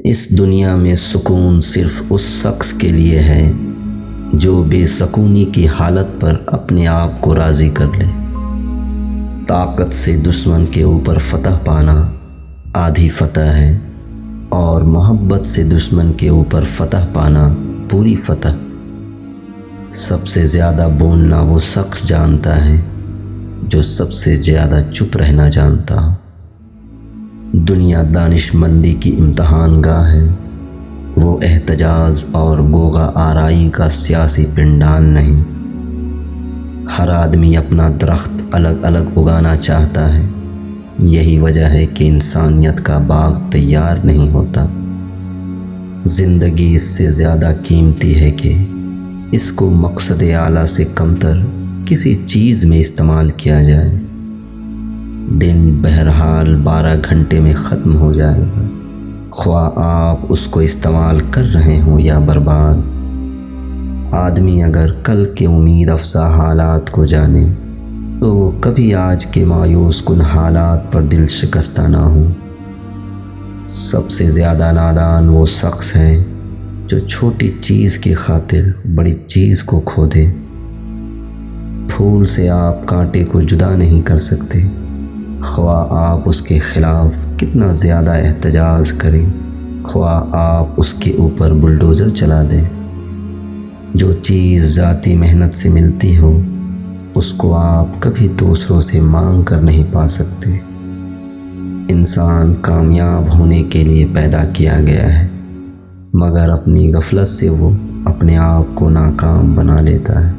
اس دنیا میں سکون صرف اس شخص کے لیے ہے جو بے سکونی کی حالت پر اپنے آپ کو راضی کر لے۔ طاقت سے دشمن کے اوپر فتح پانا آدھی فتح ہے، اور محبت سے دشمن کے اوپر فتح پانا پوری فتح۔ سب سے زیادہ بولنا وہ شخص جانتا ہے جو سب سے زیادہ چپ رہنا جانتا ہو۔ دنیا دانش مندی کی امتحان گاہ ہے، وہ احتجاج اور گوگا آرائی کا سیاسی پنڈال نہیں۔ ہر آدمی اپنا درخت الگ الگ اگانا چاہتا ہے، یہی وجہ ہے کہ انسانیت کا باغ تیار نہیں ہوتا۔ زندگی اس سے زیادہ قیمتی ہے کہ اس کو مقصد اعلیٰ سے کمتر کسی چیز میں استعمال کیا جائے۔ دن بہرحال 12 گھنٹے میں ختم ہو جائے گا، خواہ آپ اس کو استعمال کر رہے ہوں یا برباد۔ آدمی اگر کل کے امید افزا حالات کو جانے تو وہ کبھی آج کے مایوس کن حالات پر دل شکستہ نہ ہو۔ سب سے زیادہ نادان وہ شخص ہے جو چھوٹی چیز کی خاطر بڑی چیز کو کھو دے۔ پھول سے آپ کانٹے کو جدا نہیں کر سکتے، خواہ آپ اس کے خلاف کتنا زیادہ احتجاج کریں، خواہ آپ اس کے اوپر بلڈوزر چلا دیں۔ جو چیز ذاتی محنت سے ملتی ہو اس کو آپ کبھی دوسروں سے مانگ کر نہیں پا سکتے۔ انسان کامیاب ہونے کے لیے پیدا کیا گیا ہے، مگر اپنی غفلت سے وہ اپنے آپ کو ناکام بنا لیتا ہے۔